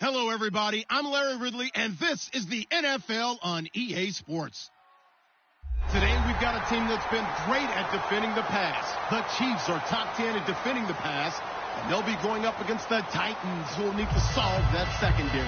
Hello, everybody. I'm Larry Ridley, and this is the NFL on EA Sports. Today, we've got a team that's been great at defending the pass. The Chiefs are top 10 at defending the pass, and they'll be going up against the Titans, who will need to solve that secondary.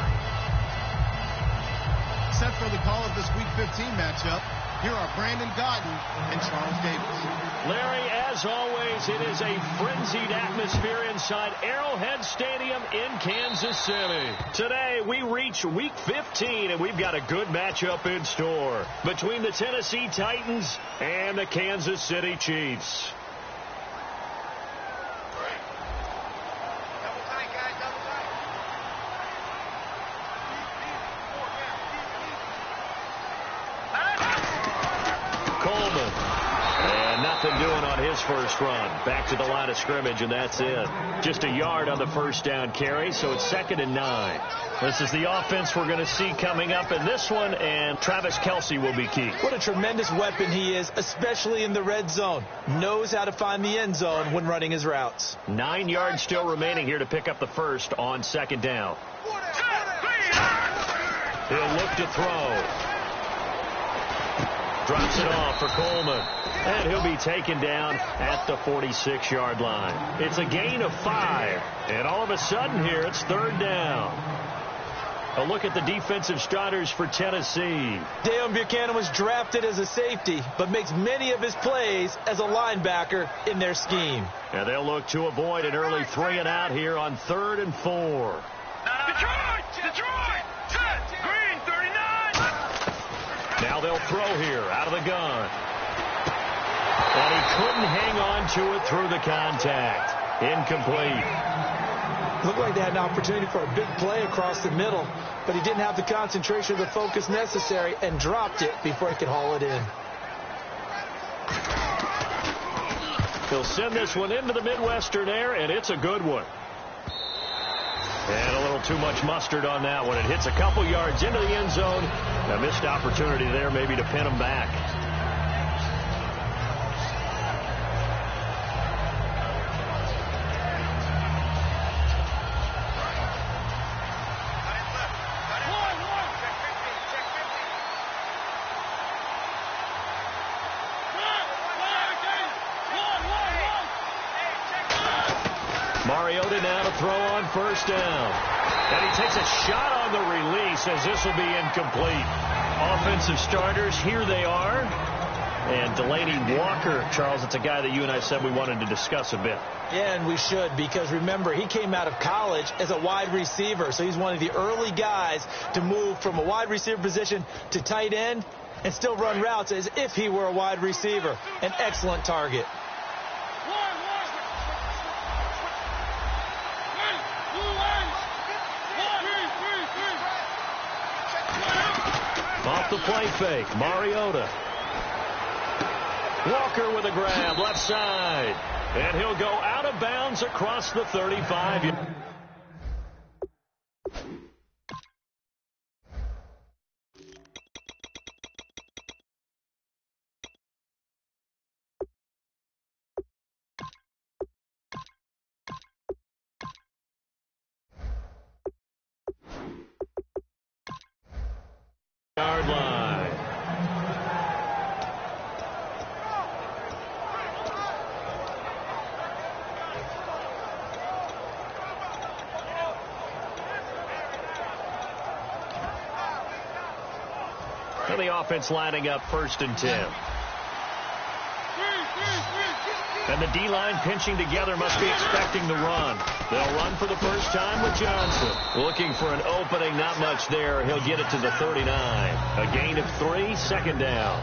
Set for the call of this Week 15 matchup, here are Brandon Gaudin and Charles Davis. Larry, as always, it is a frenzied atmosphere inside Arrowhead Stadium in Kansas City. Today, we reach Week 15, and we've got a good matchup in store between the Tennessee Titans and the Kansas City Chiefs. Doing on his first run. Back to the line of scrimmage, and that's it. Just a yard on the first down carry, so it's 2nd and 9. This is the offense we're going to see coming up in this one, and Travis Kelce will be key. What a tremendous weapon he is, especially in the red zone. Knows how to find the end zone when running his routes. 9 yards still remaining here to pick up the first on 2nd down. He'll look to throw. Drops it off for Coleman. And he'll be taken down at the 46-yard line. It's a gain of 5. And all of a sudden here, it's 3rd down. A look at the defensive starters for Tennessee. Deone Bucannon was drafted as a safety, but makes many of his plays as a linebacker in their scheme. And they'll look to avoid an early 3 and out here on 3rd and 4. Detroit! Green, 39! Now they'll throw here out of the gun. And he couldn't hang on to it through the contact. Incomplete. Looked like they had an opportunity for a big play across the middle, but he didn't have the concentration or the focus necessary and dropped it before he could haul it in. He'll send this one into the Midwestern air, and it's a good one. And a little too much mustard on that one. It hits a couple yards into the end zone. A missed opportunity there maybe to pin him back. Mariota now to throw on 1st down. And he takes a shot on the release as this will be incomplete. Offensive starters, here they are. And Delanie Walker, Charles, it's a guy that you and I said we wanted to discuss a bit. Yeah, and we should, because remember, he came out of college as a wide receiver. So he's one of the early guys to move from a wide receiver position to tight end and still run routes as if he were a wide receiver. An excellent target. Off the play fake, Mariota. Walker with a grab, left side. And he'll go out of bounds across the 35. Yard line. And the offense lining up 1st and 10. And the D-line pinching together must be expecting the run. They'll run for the first time with Johnson. Looking for an opening, not much there. He'll get it to the 39. A gain of 3, 2nd down.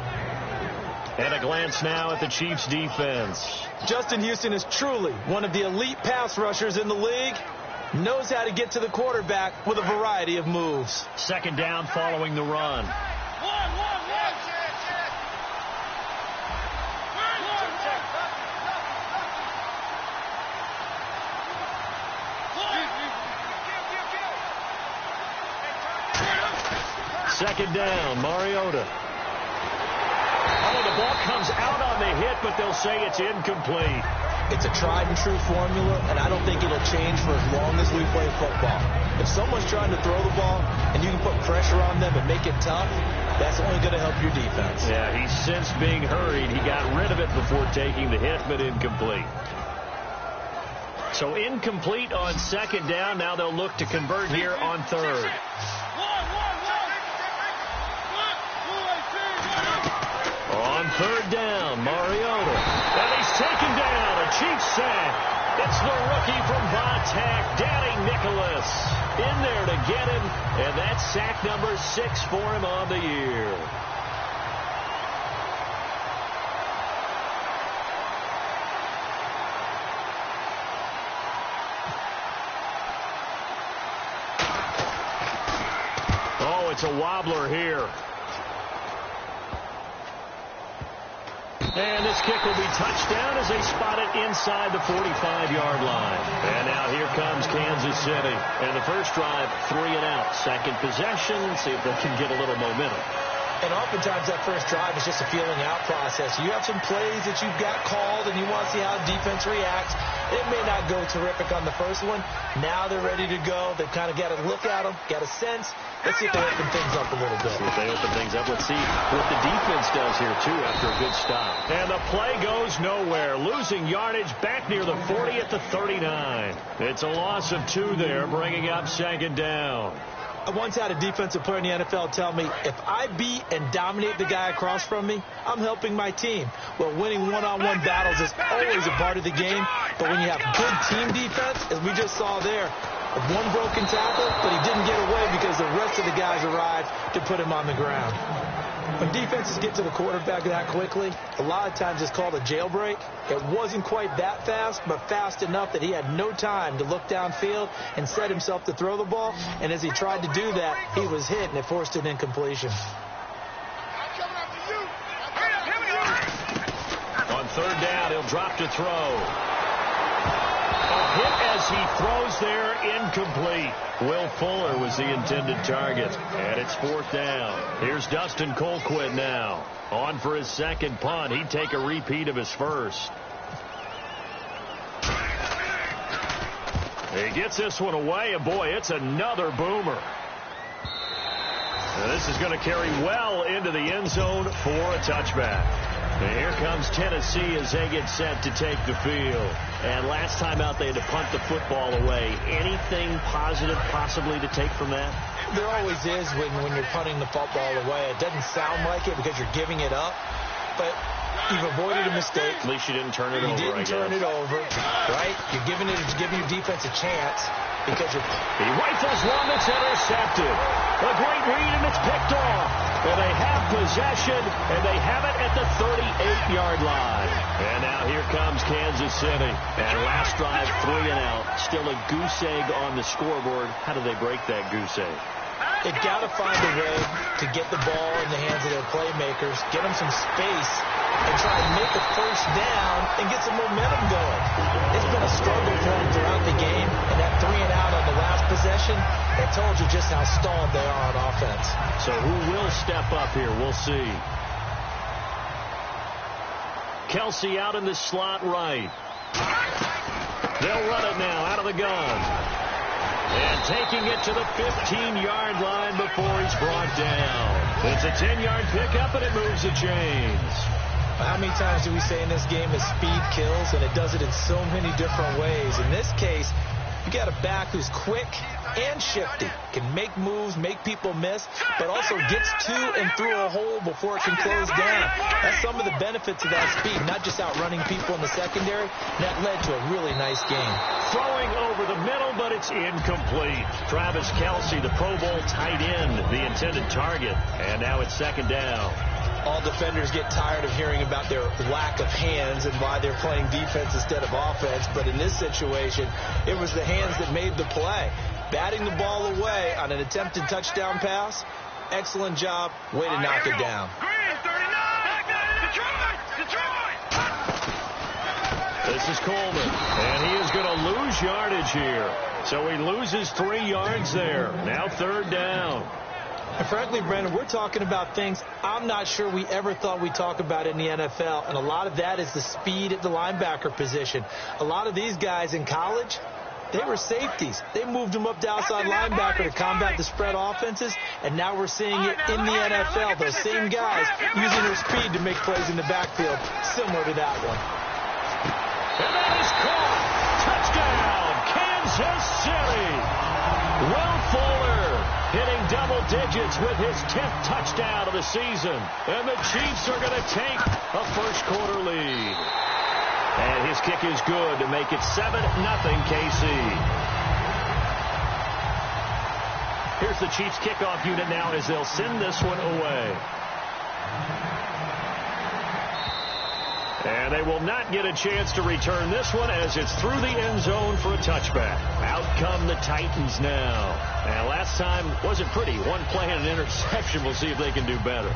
And a glance now at the Chiefs' defense. Justin Houston is truly one of the elite pass rushers in the league. Knows how to get to the quarterback with a variety of moves. 2nd down following the run. Second down, Mariota. Oh, the ball comes out on the hit, but they'll say it's incomplete. It's a tried-and-true formula, and I don't think it'll change for as long as we play football. If someone's trying to throw the ball and you can put pressure on them and make it tough, that's only going to help your defense. Yeah, he's since being hurried. He got rid of it before taking the hit, but incomplete. So incomplete on second down. Now they'll look to convert here on third. On third down, Mariota. And he's taken down. A Chiefs sack. It's the rookie from Vontac, Danny Nicholas, in there to get him. And that's sack number 6 for him on the year. Oh, it's a wobbler here. And this kick will be touchdown as they spot it inside the 45-yard line. And now here comes Kansas City. And the first drive, 3 and out. Second possession, see if they can get a little momentum. And oftentimes that first drive is just a feeling out process. You have some plays that you've got called and you want to see how defense reacts. It may not go terrific on the first one. Now they're ready to go. They've kind of got to look at them, got a sense. Let's see if they open things up a little bit. See if they open things up. Let's see what the defense does here, too, after a good stop. And the play goes nowhere. Losing yardage back near the 40 at the 39. It's a loss of 2 there, bringing up second down. I once had a defensive player in the NFL tell me, if I beat and dominate the guy across from me, I'm helping my team. Well, winning one-on-one battles is always a part of the game, but when you have good team defense, as we just saw there, one broken tackle, but he didn't get away because the rest of the guys arrived to put him on the ground. When defenses get to the quarterback that quickly, a lot of times it's called a jailbreak. It wasn't quite that fast, but fast enough that he had no time to look downfield and set himself to throw the ball. And as he tried to do that, he was hit, and it forced an incompletion. On third down, he'll drop to throw. A hit as he throws there, incomplete. Will Fuller was the intended target. And it's 4th down. Here's Dustin Colquitt now. On for his second punt. He'd take a repeat of his first. He gets this one away, and boy, it's another boomer. Now this is going to carry well into the end zone for a touchback. And here comes Tennessee as they get set to take the field. And last time out, they had to punt the football away. Anything positive possibly to take from that? There always is when you're punting the football away. It doesn't sound like it because you're giving it up, but you've avoided a mistake. At least you didn't turn it over, You didn't turn it over, right? You're giving your defense a chance because you're... He rifles one that's intercepted. A great read, and it's picked off. And they have possession, and they have it at the 38-yard line. And now here comes Kansas City. And last drive, 3 and out. Still a goose egg on the scoreboard. How do they break that goose egg? They got to find a way to get the ball in the hands of their playmakers, get them some space, and try to make a first down and get some momentum going. It's been a struggle for them throughout the game, and that 3 and out on the last possession, it told you just how stalled they are on offense. So who will step up here? We'll see. Kelsey out in the slot right. They'll run it now out of the gun. And taking it to the 15-yard line before he's brought down. It's a 10-yard pickup, and it moves the chains. How many times do we say in this game that speed kills, and it does it in so many different ways? In this case, you got a back who's quick and shifty, can make moves, make people miss, but also gets to and through a hole before it can close down. That's some of the benefits of that speed, not just outrunning people in the secondary. That led to a really nice game. Throwing over the middle, but it's incomplete. Travis Kelsey, the Pro Bowl tight end, the intended target, and now it's second down. All defenders get tired of hearing about their lack of hands and why they're playing defense instead of offense. But in this situation, it was the hands that made the play. Batting the ball away on an attempted touchdown pass. Excellent job. Way to knock it down. This is Coleman, and he is going to lose yardage here. So he loses 3 yards there. Now third down. And frankly, Brendan, we're talking about things I'm not sure we ever thought we'd talk about in the NFL, and a lot of that is the speed at the linebacker position. A lot of these guys in college, they were safeties. They moved them up to outside linebacker to combat the spread offenses, and now we're seeing it in the NFL. Those same guys using their speed to make plays in the backfield, similar to that one. And that is caught. Touchdown, Kansas City. Will Fuller hitting double digits with his 10th touchdown of the season. And the Chiefs are going to take a first-quarter lead. And his kick is good to make it 7-0 KC. Here's the Chiefs kickoff unit now as they'll send this one away. And they will not get a chance to return this one as it's through the end zone for a touchback. Out come the Titans now. And last time wasn't pretty. One play and an interception. We'll see if they can do better.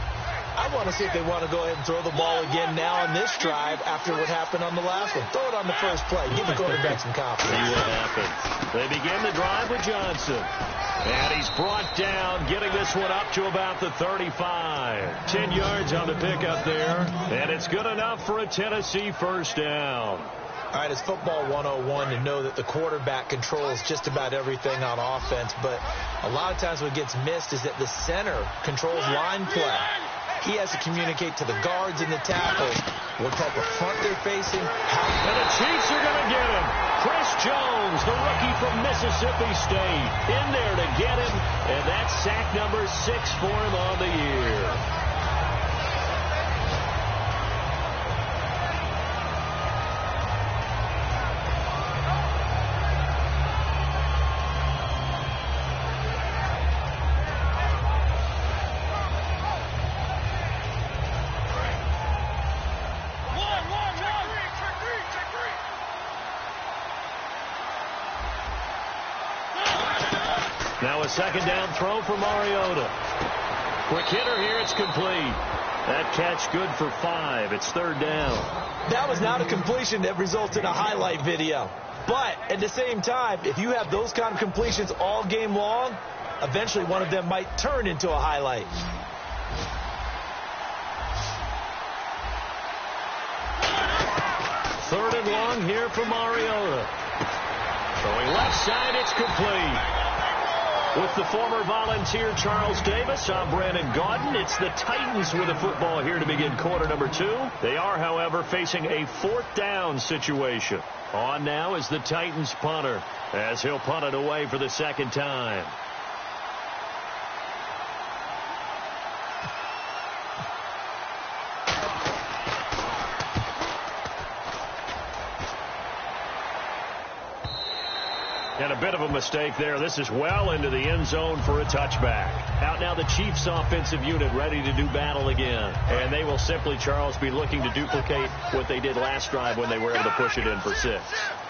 I want to see if they want to go ahead and throw the ball again now on this drive after what happened on the last one. Throw it on the first play. Give the quarterback some confidence. See what happens. They begin the drive with Johnson. And he's brought down, getting this one up to about the 35. 10 yards on the pickup there. And it's good enough for a Tennessee first down. All right, it's football 101 to know that the quarterback controls just about everything on offense. But a lot of times what gets missed is that the center controls line play. He has to communicate to the guards and the tackles what type of front they're facing. And the Chiefs are going to get him. Chris Jones, the rookie from Mississippi State, in there to get him. And that's sack number 6 for him on the year. Now a second down throw for Mariota. Quick hitter here, it's complete. That catch good for 5. It's third down. That was not a completion that resulted in a highlight video. But at the same time, if you have those kind of completions all game long, eventually one of them might turn into a highlight. Third and long here for Mariota. Throwing left side, it's complete. With the former Volunteer Charles Davis, I'm Brandon Gaudin. It's the Titans with the football here to begin quarter number 2. They are, however, facing a 4th down situation. On now is the Titans punter as he'll punt it away for the second time. And a bit of a mistake there. This is well into the end zone for a touchback. Out now the Chiefs offensive unit ready to do battle again. And they will simply, Charles, be looking to duplicate what they did last drive when they were able to push it in for 6.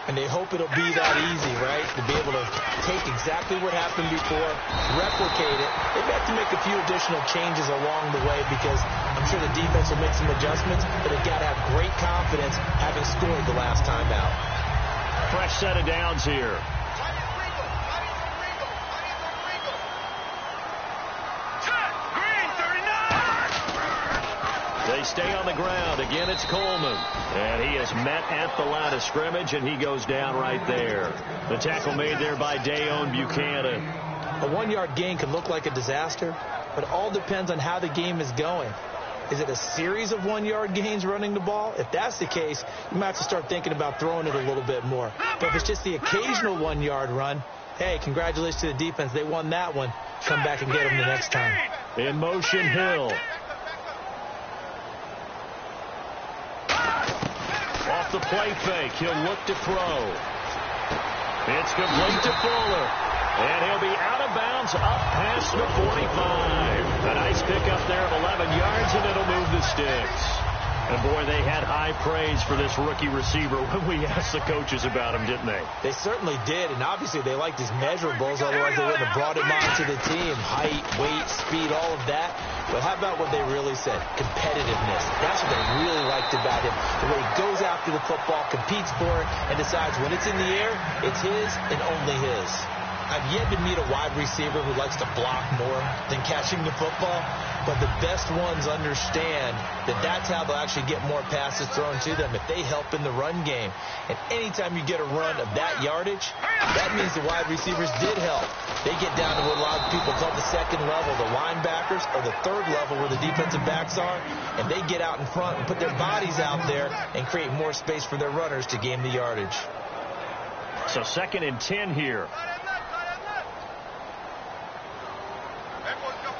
And they hope it'll be that easy, right? To be able to take exactly what happened before, replicate it. They've got to make a few additional changes along the way because I'm sure the defense will make some adjustments, but they've got to have great confidence having scored the last time out. Fresh set of downs here. They stay on the ground. Again, it's Coleman. And he is met at the line of scrimmage, and he goes down right there. The tackle made there by Dayon Buchanan. A 1-yard gain can look like a disaster, but it all depends on how the game is going. Is it a series of 1-yard gains running the ball? If that's the case, you might have to start thinking about throwing it a little bit more. But if it's just the occasional 1-yard run, hey, congratulations to the defense. They won that one. Come back and get them the next time. In motion, Hill. Off the play fake, he'll look to throw. It's complete to Fuller. And he'll be out of bounds up past the 45. A nice pickup there of 11 yards, and it'll move the sticks. And, boy, they had high praise for this rookie receiver when we asked the coaches about him, didn't they? They certainly did, and obviously they liked his measurables, otherwise they wouldn't have brought him onto the team. Height, weight, speed, all of that. But how about what they really said? Competitiveness. That's what they really liked about him. The way he goes after the football, competes for it, and decides when it's in the air, it's his and only his. I've yet to meet a wide receiver who likes to block more than catching the football, but the best ones understand that that's how they'll actually get more passes thrown to them if they help in the run game. And anytime you get a run of that yardage, that means the wide receivers did help. They get down to what a lot of people call the second level, the linebackers, or the third level where the defensive backs are, and they get out in front and put their bodies out there and create more space for their runners to gain the yardage. So 2nd and 10 here.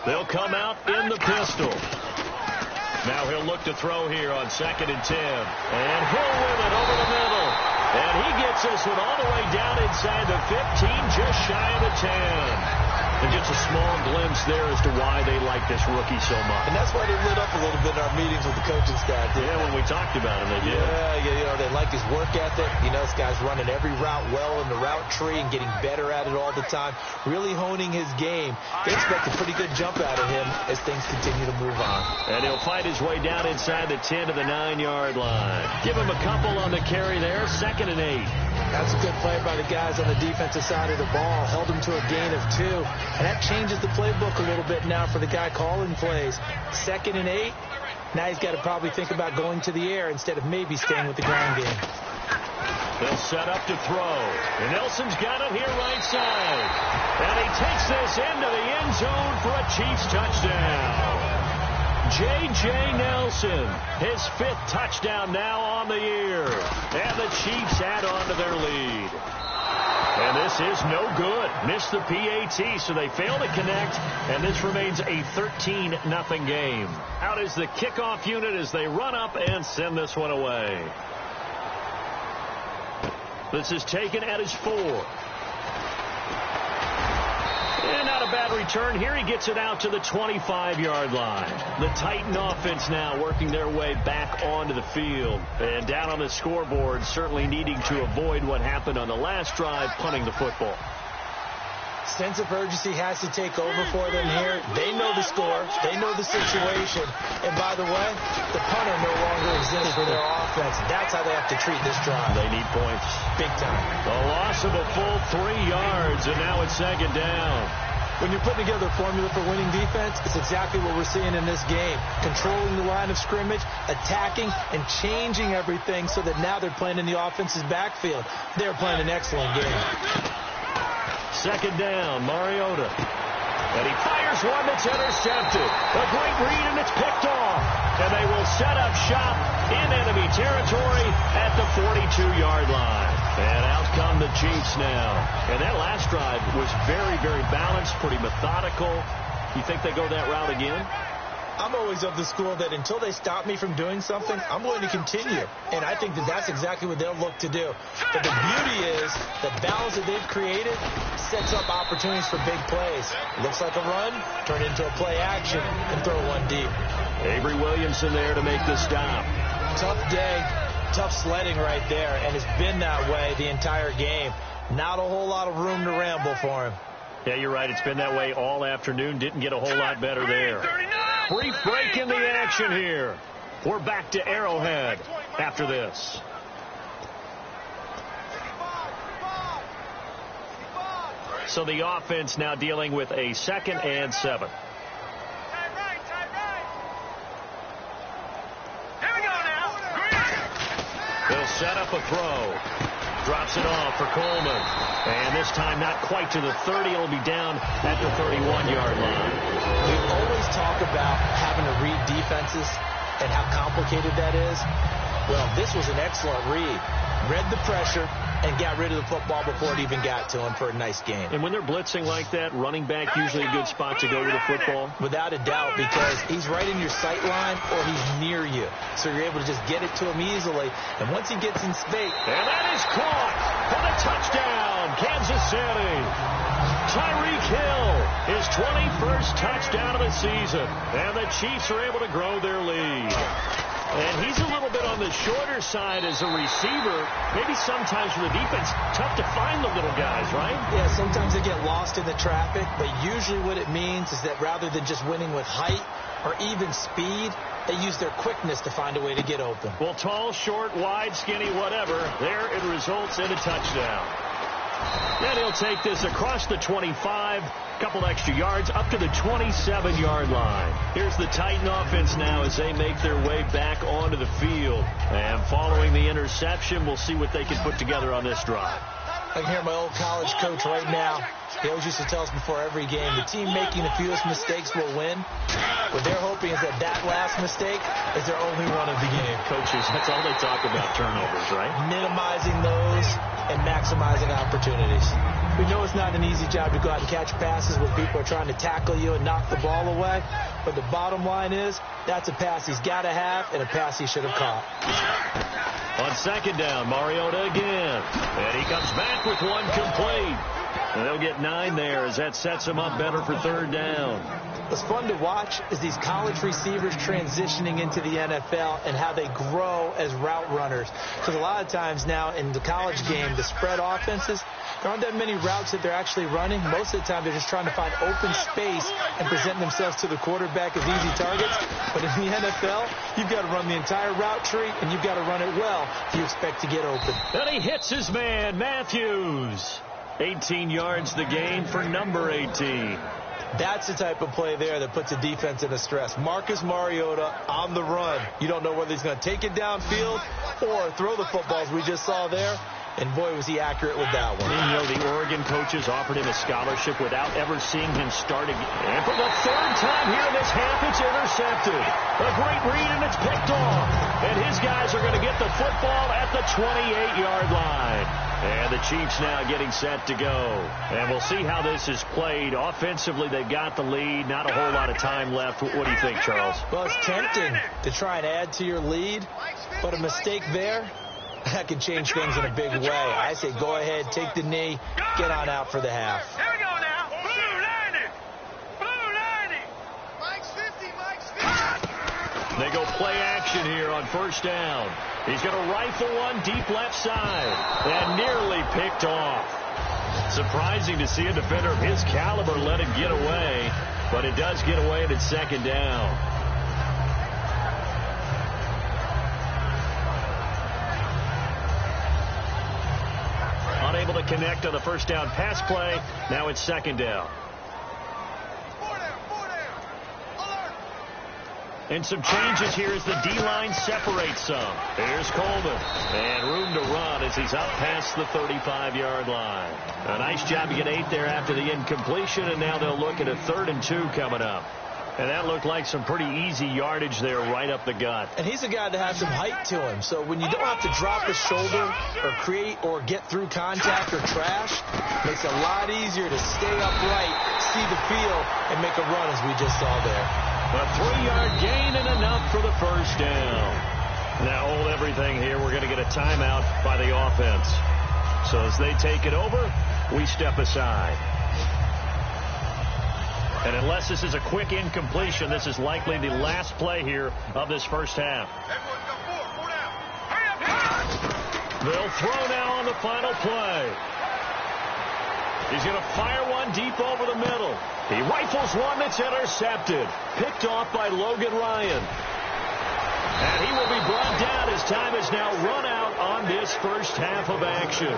They'll come out in the pistol. Now he'll look to throw here on 2nd and 10. And he'll win it over the middle. And he gets this one all the way down inside the 15, just shy of the 10. And just a small glimpse there as to why they like this rookie so much. And that's why they lit up a little bit in our meetings with the coaching staff. Yeah, when we talked about him, they did. Yeah, they like his work ethic. This guy's running every route well in the route tree and getting better at it all the time, really honing his game. They expect a pretty good jump out of him as things continue to move on. And he'll fight his way down inside the 10 to the 9-yard line. Give him a couple on the carry there, 2nd and 8. That's a good play by the guys on the defensive side of the ball. Held him to a gain of 2. And that changes the playbook a little bit now for the guy calling plays. 2nd and 8. Now he's got to probably think about going to the air instead of maybe staying with the ground game. They'll set up to throw. And Nelson's got it here right side. And he takes this into the end zone for a Chiefs touchdown. J.J. Nelson, his 5th touchdown now on the year. And the Chiefs add on to their lead. And this is no good. Missed the PAT, so they fail to connect. And this remains a 13-0 game. Out is the kickoff unit as they run up and send this one away. This is taken at his 4. And not a bad return here. He gets it out to the 25-yard line. The Titan offense now working their way back onto the field. And down on the scoreboard, certainly needing to avoid what happened on the last drive, punting the football. Sense of urgency has to take over for them here. They know the score. They know the situation. And by the way, the punter no longer exists for their offense. That's how they have to treat this drive. They need points. Big time. A loss of a full 3 yards, and now it's 2nd down. When you're putting together a formula for winning defense, it's exactly what we're seeing in this game. Controlling the line of scrimmage, attacking, and changing everything so that now they're playing in the offense's backfield. They're playing an excellent game. 2nd down, Mariota. And he fires one that's intercepted. A great read, and it's picked off. And they will set up shop in enemy territory at the 42-yard line. And out come the Chiefs now. And that last drive was very, very balanced, pretty methodical. You think they go that route again? I'm always of the school that until they stop me from doing something, I'm going to continue. And I think that that's exactly what they'll look to do. But the beauty is the balance that they've created sets up opportunities for big plays. Looks like a run, turn into a play action, and throw one deep. Avery Williamson there to make the stop. Tough day, tough sledding right there, and it's been that way the entire game. Not a whole lot of room to ramble for him. Yeah, you're right. It's been that way all afternoon. Didn't get a whole lot better there. Brief break in the action here. We're back to Arrowhead after this. So the offense now dealing with a 2nd and 7. They'll set up a throw. Drops it off for Coleman. And this time not quite to the 30. It'll be down at the 31-yard line. We always talk about having to read defenses and how complicated that is. Well, this was an excellent read. Read the pressure and got rid of the football before it even got to him for a nice gain. And when they're blitzing like that, running back usually a good spot to go with the football? Without a doubt, because he's right in your sight line or he's near you. So you're able to just get it to him easily. And once he gets in space. And that is caught for the touchdown, Kansas City. Tyreek Hill, his 21st touchdown of the season. And the Chiefs are able to grow their lead. And he's a little bit on the shorter side as a receiver. Maybe sometimes for the defense, tough to find the little guys, right? Yeah, sometimes they get lost in the traffic, but usually what it means is that rather than just winning with height or even speed, they use their quickness to find a way to get open. Well, tall, short, wide, skinny, whatever, there it results in a touchdown. And he'll take this across the 25, couple extra yards, up to the 27-yard line. Here's the Titan offense now as they make their way back onto the field. And following the interception, we'll see what they can put together on this drive. I can hear my old college coach right now. He always used to tell us before every game, the team making the fewest mistakes will win. What they're hoping is that that last mistake is their only one of the game. Coaches, that's all they talk about, turnovers, right? Minimizing those and maximizing opportunities. We know it's not an easy job to go out and catch passes when people are trying to tackle you and knock the ball away. But the bottom line is, that's a pass he's got to have and a pass he should have caught. On second down, Mariota again. And he comes back with one complete. And they'll get 9 there as that sets him up better for third down. What's fun to watch is these college receivers transitioning into the NFL and how they grow as route runners. Because a lot of times now in the college game, the spread offenses, there aren't that many routes that they're actually running. Most of the time, they're just trying to find open space and present themselves to the quarterback as easy targets. But in the NFL, you've got to run the entire route tree, and you've got to run it well if you expect to get open. And he hits his man, Matthews. 18 yards the gain for number 18. That's the type of play there that puts a defense in a stress. Marcus Mariota on the run. You don't know whether he's going to take it downfield or throw the footballs we just saw there. And boy, was he accurate with that one. You know, the Oregon coaches offered him a scholarship without ever seeing him start again. And for the third time here in this half, it's intercepted. A great read, and it's picked off. And his guys are going to get the football at the 28-yard line. And the Chiefs now getting set to go. And we'll see how this is played. Offensively, they've got the lead. Not a whole lot of time left. What do you think, Charles? Well, it's tempting to try and add to your lead. But a mistake there, that could change things in a big way. I say go ahead, take the knee, get on out for the half. Here we go now. Blue 90. Blue 90. Mike's 50. Mike's 50. They go play action here on first down. He's going to rifle one deep left side. And nearly picked off. Surprising to see a defender of his caliber let it get away. But it does get away, and it's second down. Unable to connect on the first down pass play. Now it's second down. And some changes here as the D-line separates some. Here's Coleman. And room to run as he's up past the 35-yard line. A nice job to get 8 there after the incompletion, and now they'll look at a 3rd and 2 coming up. And that looked like some pretty easy yardage there right up the gut. And he's a guy that has some height to him. So when you don't have to drop a shoulder or create or get through contact or trash, it makes it a lot easier to stay upright, see the field, and make a run as we just saw there. A 3-yard gain and enough for the first down. Now hold everything here. We're going to get a timeout by the offense. So as they take it over, we step aside. And unless this is a quick incompletion, this is likely the last play here of this first half. They'll throw now on the final play. He's going to fire one deep over the middle. He rifles one that's intercepted. Picked off by Logan Ryan. And he will be brought down as time is now run out on this first half of action.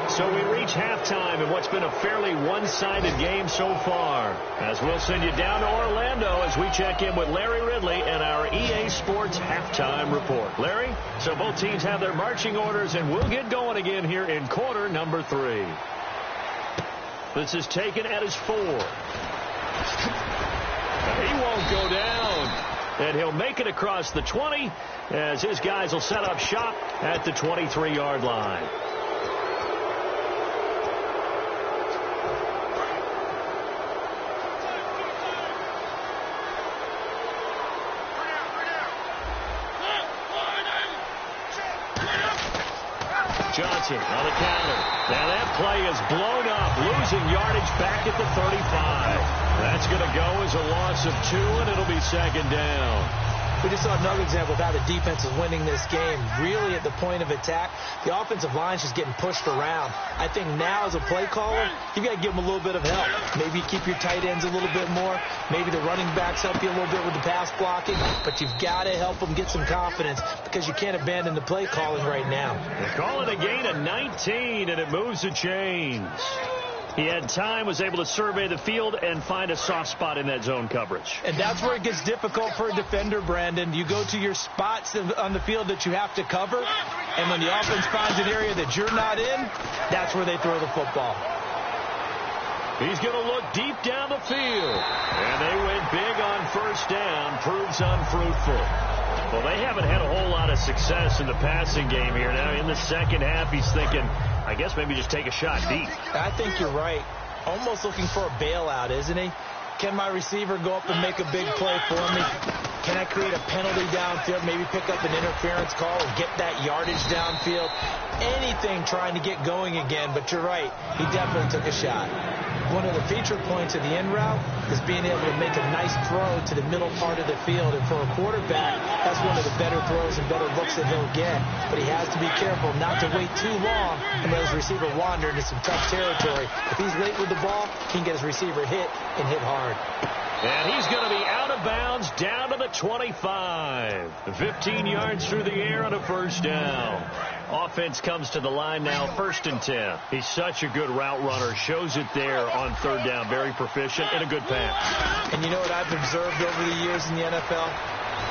So we reach halftime in what's been a fairly one-sided game so far. As we'll send you down to Orlando as we check in with Larry Ridley and our EA Sports halftime report. Larry, so both teams have their marching orders, and we'll get going again here in quarter number 3. This is taken at his 4. He won't go down. And he'll make it across the 20 as his guys will set up shop at the 23-yard line. Johnson on the counter. Now that play is blown up, losing yardage back at the 35. That's going to go as a loss of 2, and it'll be second down. We just saw another example of how the defense is winning this game. Really at the point of attack, the offensive line's just getting pushed around. I think now as a play caller, you got to give them a little bit of help. Maybe you keep your tight ends a little bit more. Maybe the running backs help you a little bit with the pass blocking. But you've got to help them get some confidence because you can't abandon the play calling right now. They call it a gain of 19, and it moves the chains. He had time, was able to survey the field and find a soft spot in that zone coverage. And that's where it gets difficult for a defender, Brandon. You go to your spots on the field that you have to cover, and when the offense finds an area that you're not in, that's where they throw the football. He's going to look deep down the field. And they went big on first down. Proves unfruitful. Well, they haven't had a whole lot of success in the passing game here. Now, in the second half, he's thinking, I guess maybe just take a shot deep. I think you're right. Almost looking for a bailout, isn't he? Can my receiver go up and make a big play for me? Can I create a penalty downfield, maybe pick up an interference call and get that yardage downfield? Anything trying to get going again, but you're right. He definitely took a shot. One of the feature points of the in route is being able to make a nice throw to the middle part of the field. And for a quarterback, that's one of the better throws and better looks that he'll get. But he has to be careful not to wait too long and let his receiver wander into some tough territory. If he's late with the ball, he can get his receiver hit and hit hard. And he's going to be out of bounds down to the 25. 15 yards through the air on a first down. Offense comes to the line now, 1st and 10. He's such a good route runner. Shows it there on third down. Very proficient and a good pass. And you know what I've observed over the years in the NFL?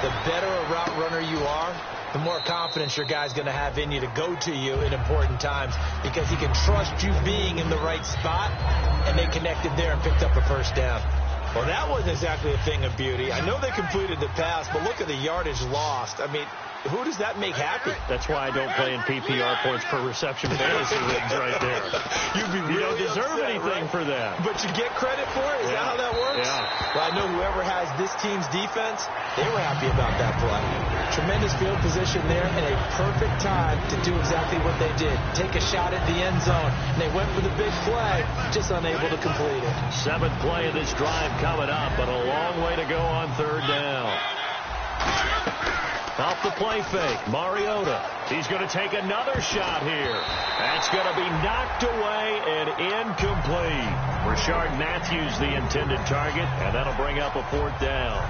The better a route runner you are, the more confidence your guy's going to have in you to go to you in important times because he can trust you being in the right spot, and they connected there and picked up a first down. Well, that wasn't exactly a thing of beauty. I know they completed the pass, but look at the yardage lost. I mean, who does that make happy? That's why I don't play in PPR points per reception fantasy leagues right there. You don't deserve anything for that. But you get credit for it? Is that how that works? Yeah. Well, I know whoever has this team's defense, they were happy about that play. Tremendous field position there and a perfect time to do exactly what they did. Take a shot at the end zone. And they went for the big play, just unable to complete it. 7th play of this drive coming up, but a long way to go on third down. Off the play fake, Mariota. He's going to take another shot here. That's going to be knocked away and incomplete. Rashard Matthews, the intended target, and that'll bring up a 4th down.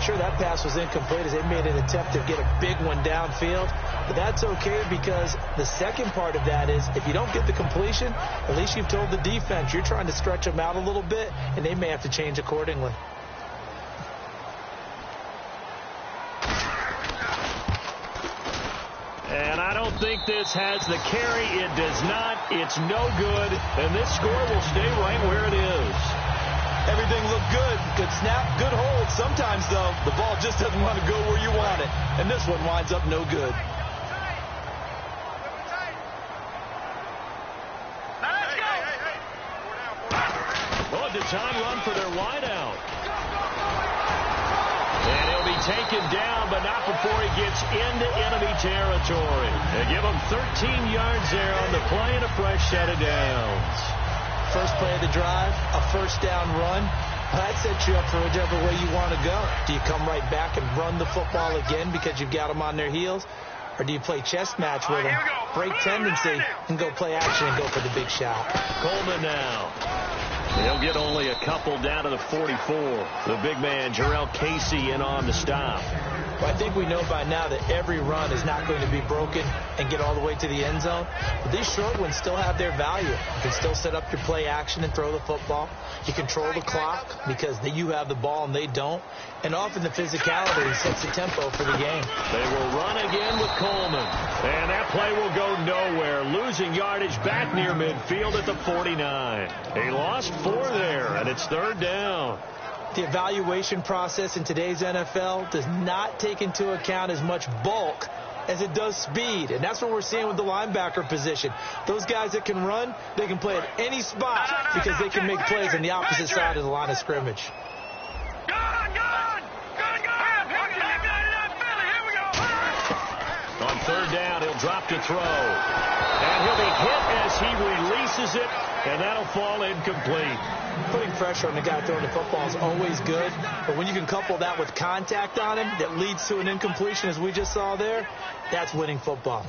Sure, that pass was incomplete as they made an attempt to get a big one downfield. But that's okay because the second part of that is if you don't get the completion, at least you've told the defense you're trying to stretch them out a little bit, and they may have to change accordingly. And I don't think this has the carry. It does not. It's no good. And this score will stay right where it is. Everything looked good. Good snap, good hold. Sometimes, though, the ball just doesn't want to go where you want it. And this one winds up no good. Well, a time run for their wideout. And he'll be taken down, but not before he gets into enemy territory. They give him 13 yards there on the play and a fresh set of downs. First play of the drive, a first down run. That sets you up for whichever way you want to go. Do you come right back and run the football again because you've got them on their heels? Or do you play chess match with them, break tendency, and go play action and go for the big shot? Coleman now. He'll get only a couple down to the 44. The big man, Jarrell Casey, in on the stop. Well, I think we know by now that every run is not going to be broken and get all the way to the end zone. But these short ones still have their value. You can still set up your play action and throw the football. You control the clock because you have the ball and they don't. And often the physicality sets the tempo for the game. They will run again with Coleman. And that play will go nowhere. Losing yardage back near midfield at the 49. He lost 4 there, and it's third down. The evaluation process in today's NFL does not take into account as much bulk as it does speed. And that's what we're seeing with the linebacker position. Those guys that can run, they can play at any spot because they can make plays on the opposite side of the line of scrimmage. On third down, he'll drop to throw. And he'll be hit as he releases it, and that'll fall incomplete. Putting pressure on the guy throwing the football is always good, but when you can couple that with contact on him that leads to an incompletion, as we just saw there, that's winning football.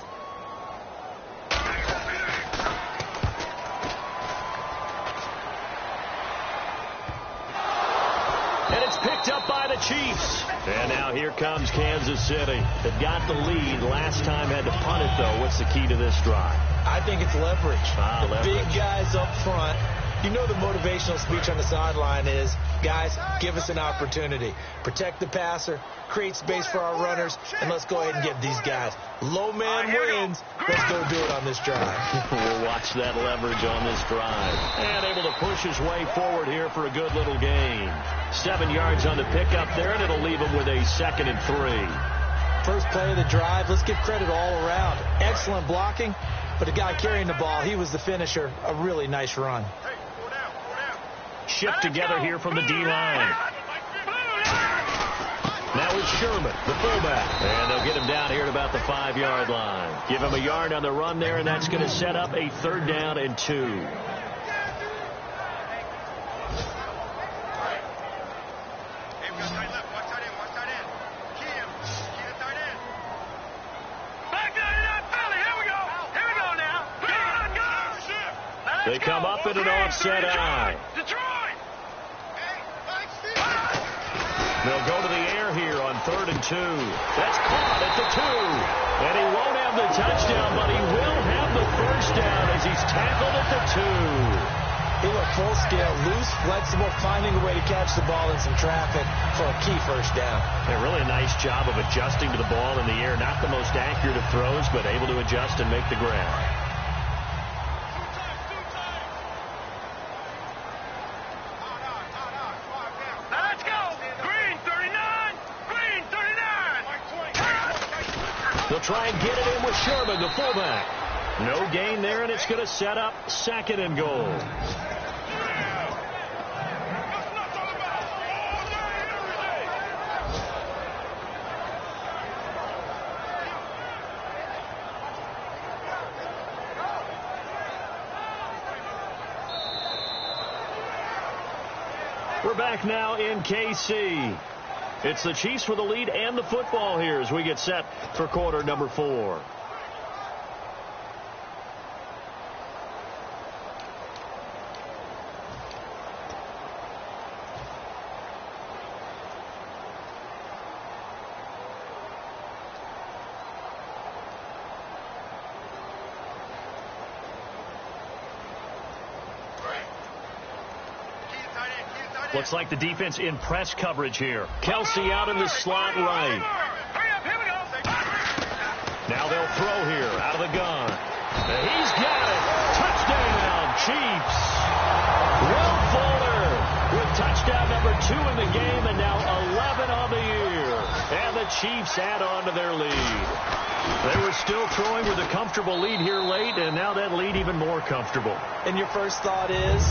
And it's picked up by the Chiefs. And now here comes Kansas City. They've got the lead. Last time had to punt it, though. What's the key to this drive? I think it's leverage. Leverage. Big guys up front. You know the motivational speech on the sideline is, guys, give us an opportunity. Protect the passer, create space for our runners, and let's go ahead and give these guys. Low man wins. Let's go do it on this drive. We'll watch that leverage on this drive. And able to push his way forward here for a good little gain. 7 yards on the pickup there, and it'll leave him with a 2nd and 3. First play of the drive, let's give credit all around. Excellent blocking, but the guy carrying the ball, he was the finisher. A really nice run. Shift together here from the D-line. Now it's Sherman, the fullback. And they'll get him down here at about the 5-yard line. Give him a yard on the run there, and that's going to set up a 3rd down and 2. They come up in an offset eye. They'll go to the air here on 3rd and 2. That's caught at the 2. And he won't have the touchdown, but he will have the 1st down as he's tackled at the 2. He looked full scale, loose, flexible, finding a way to catch the ball in some traffic for a key 1st down. Yeah, really a nice job of adjusting to the ball in the air. Not the most accurate of throws, but able to adjust and make the grab. They'll try and get it in with Sherman, the fullback. No gain there, and it's going to set up 2nd and goal. We're back now in KC. It's the Chiefs with the lead and the football here as we get set for quarter number 4. Looks like the defense in press coverage here. Kelsey out in the slot right. Now they'll throw here out of the gun. And he's got it. Touchdown, Chiefs. Will Fuller with touchdown number 2 in the game and now 11 on the year. And the Chiefs add on to their lead. They were still throwing with a comfortable lead here late, and now that lead even more comfortable. And your first thought is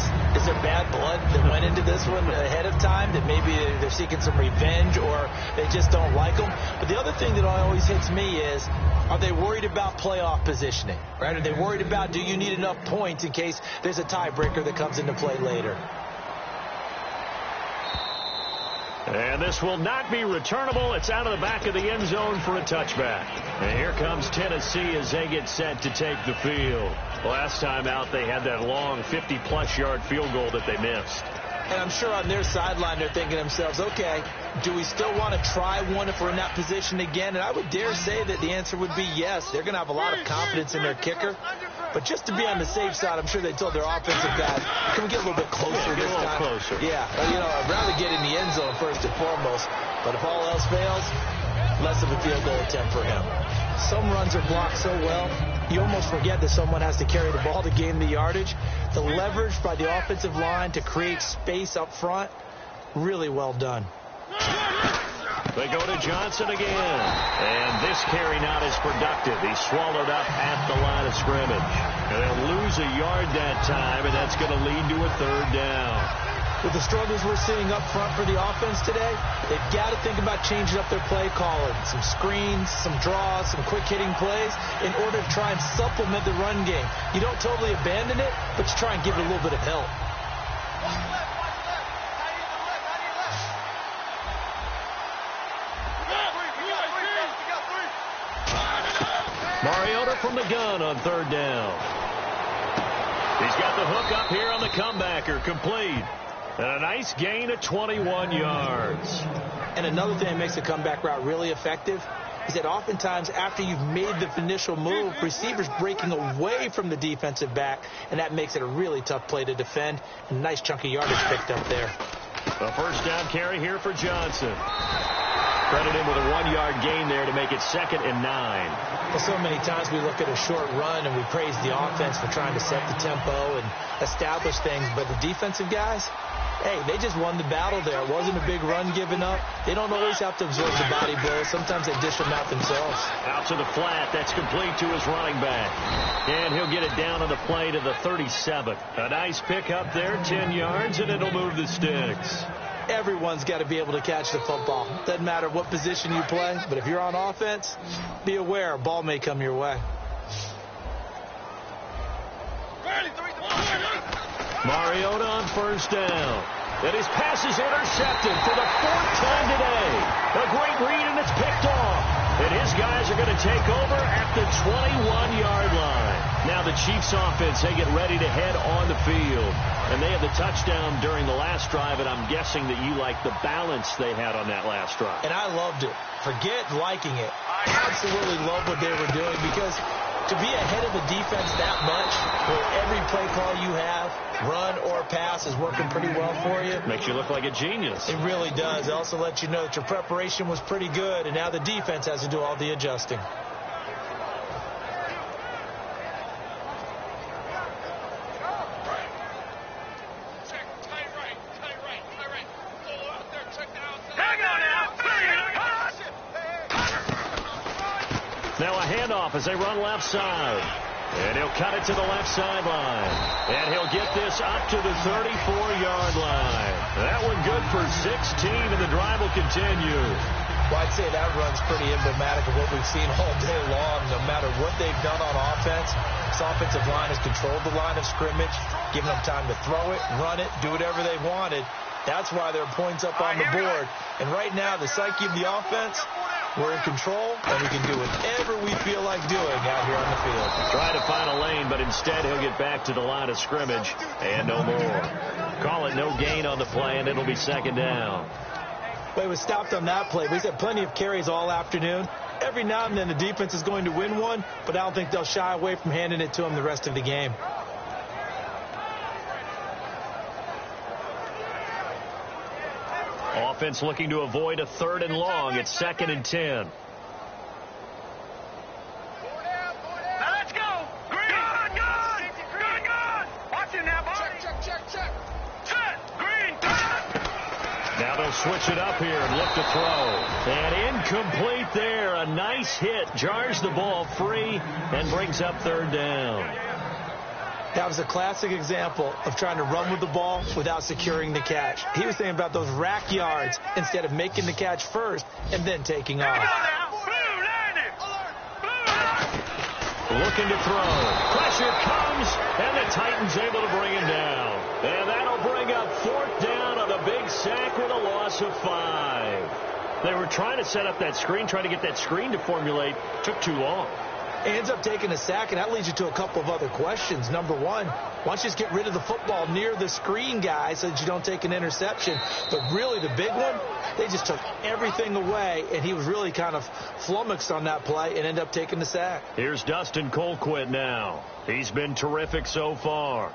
there bad blood that went into this one ahead of time, that maybe they're seeking some revenge or they just don't like them? But the other thing that always hits me is, are they worried about playoff positioning? Right? Are they worried about, do you need enough points in case there's a tiebreaker that comes into play later? And this will not be returnable. It's out of the back of the end zone for a touchback. And here comes Tennessee as they get set to take the field. Last time out, they had that long 50-plus yard field goal that they missed. And I'm sure on their sideline they're thinking to themselves, okay, do we still want to try one if we're in that position again? And I would dare say that the answer would be yes. They're going to have a lot of confidence in their kicker. But just to be on the safe side, I'm sure they told their offensive guys, can we get a little bit closer this time? Closer. Yeah, I'd rather get in the end zone first and foremost. But if all else fails, less of a field goal attempt for him. Some runs are blocked so well, you almost forget that someone has to carry the ball to gain the yardage. The leverage by the offensive line to create space up front, really well done. They go to Johnson again. And this carry not as productive. He's swallowed up at the line of scrimmage. And they'll lose a yard that time, and that's going to lead to a 3rd down. With the struggles we're seeing up front for the offense today, they've got to think about changing up their play calling. Some screens, some draws, some quick-hitting plays in order to try and supplement the run game. You don't totally abandon it, but you try and give it a little bit of help. Mariota from the gun on third down. He's got the hook up here on the comebacker, complete. And a nice gain of 21 yards. And another thing that makes the comeback route really effective is that oftentimes after you've made the initial move, receivers breaking away from the defensive back, and that makes it a really tough play to defend. A nice chunk of yardage picked up there. A first down carry here for Johnson. Credit him with a 1-yard gain there to make it 2nd and 9. Well, so many times we look at a short run and we praise the offense for trying to set the tempo and establish things, but the defensive guys, hey, they just won the battle there. It wasn't a big run given up. They don't always have to absorb the body blows. Sometimes they dish them out themselves. Out to the flat. That's complete to his running back. And he'll get it down on the play to the 37. A nice pick up there, 10 yards, and it'll move the sticks. Everyone's got to be able to catch the football. Doesn't matter what position you play, but if you're on offense, be aware a ball may come your way. Mariota on first down. And his pass is intercepted for the 4th time today. A great read, and it's picked off. And his guys are going to take over at the 21-yard line. Now the Chiefs offense, they get ready to head on the field. And they had the touchdown during the last drive, and I'm guessing that you like the balance they had on that last drive. And I loved it. Forget liking it. I absolutely love what they were doing, because to be ahead of the defense that much, where every play call you have, run or pass, is working pretty well for you. Makes you look like a genius. It really does. It also lets you know that your preparation was pretty good, and now the defense has to do all the adjusting. Now a handoff as they run left side. And he'll cut it to the left sideline. And he'll get this up to the 34-yard line. That one good for 16, and the drive will continue. Well, I'd say that run's pretty emblematic of what we've seen all day long. No matter what they've done on offense, this offensive line has controlled the line of scrimmage, given them time to throw it, run it, do whatever they wanted. That's why there are points up on the board. And right now, the psyche of the offense, we're in control, and we can do whatever we feel like doing out here on the field. Try to find a lane, but instead he'll get back to the line of scrimmage, and no more. Call it no gain on the play, and it'll be 2nd down. Well, he was stopped on that play, but he's had plenty of carries all afternoon. Every now and then the defense is going to win one, but I don't think they'll shy away from handing it to him the rest of the game. Offense looking to avoid a 3rd and long. It's 2nd and 10. Now let's go. Green. Good. Watch it now, boy. Check. Set. Green. Now they'll switch it up here and look to throw. And incomplete there. A nice hit. Jars the ball free and brings up 3rd down. That was a classic example of trying to run with the ball without securing the catch. He was thinking about those rack yards instead of making the catch first and then taking off. Looking to throw. Pressure comes, and the Titans able to bring him down. And that'll bring up 4th down on a big sack with a loss of 5. They were trying to set up that screen, trying to get that screen to formulate. Took too long. He ends up taking a sack, and that leads you to a couple of other questions. Number one, why don't you just get rid of the football near the screen guy so that you don't take an interception? But really the big one, they just took everything away, and he was really kind of flummoxed on that play and ended up taking the sack. Here's Dustin Colquitt now. He's been terrific so far.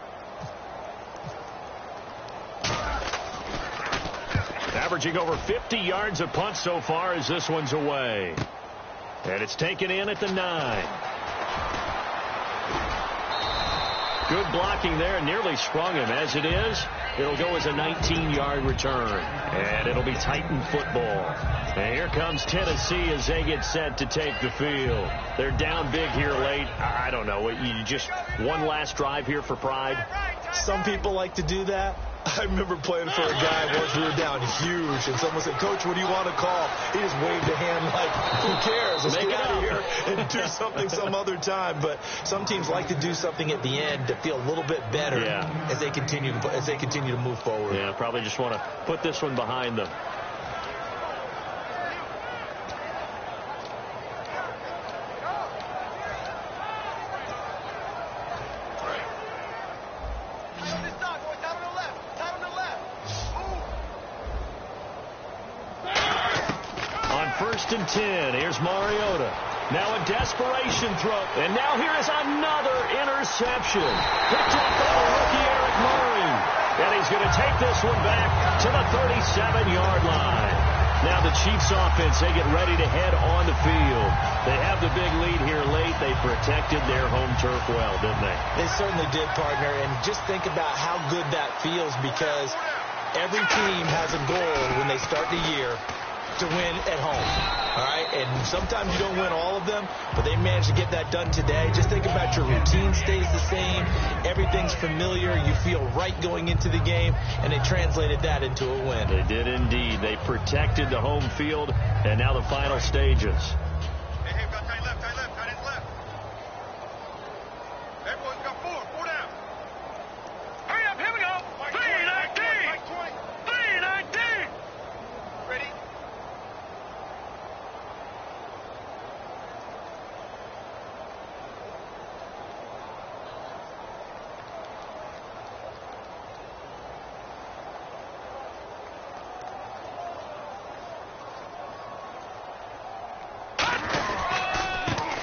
Averaging over 50 yards a punt so far as this one's away. And it's taken in at the 9. Good blocking there. Nearly sprung him. As it is, it'll go as a 19-yard return. And it'll be Titan football. And here comes Tennessee as they get set to take the field. They're down big here late. I don't know. You just one last drive here for pride. Some people like to do that. I remember playing for a guy once we were down huge, and someone said, "Coach, what do you want to call?" He just waved a hand like, who cares? Let's get out of here and do something some other time. But some teams like to do something at the end to feel a little bit better as they continue to move forward. Yeah, probably just want to put this one behind them. First and 10. Here's Mariota. Now a desperation throw. And now here is another interception. Picked up by the rookie Eric Murray. And he's going to take this one back to the 37-yard line. Now the Chiefs offense, they get ready to head on the field. They have the big lead here late. They protected their home turf well, didn't they? They certainly did, partner. And just think about how good that feels, because every team has a goal when they start the year to win at home, all right? And sometimes you don't win all of them, but they managed to get that done today. Just think about your routine stays the same. Everything's familiar. You feel right going into the game, and they translated that into a win. They did indeed. They protected the home field, and now the final stages. Hey, got tight left, tight ends left. Everyone's got four down. Hurry up, here we go. 319. 319. Ready?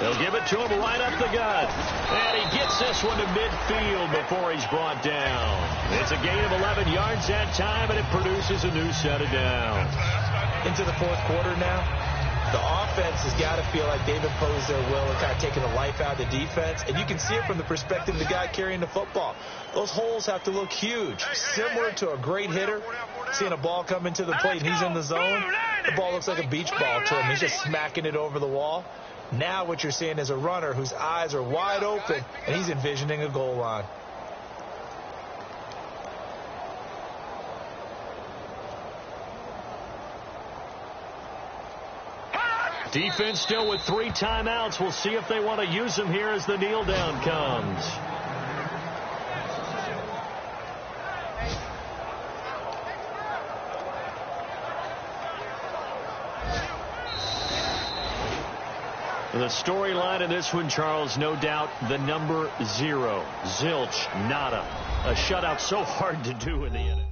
They'll give it to him right up the gut. And he gets this one to midfield before he's brought down. It's a gain of 11 yards that time, and it produces a new set of downs. Into the fourth quarter now, the offense has got to feel like they've imposed their will and kind of taken the life out of the defense. And you can see it from the perspective of the guy carrying the football. Those holes have to look huge, similar to a great hitter. Seeing a ball come into the plate and he's in the zone, the ball looks like a beach ball to him. He's just smacking it over the wall. Now what you're seeing is a runner whose eyes are wide open, and he's envisioning a goal line. Defense still with 3 timeouts. We'll see if they want to use them here as the kneel down comes. The storyline of this one, Charles, no doubt the number 0. Zilch, nada. A shutout so hard to do in the NFL.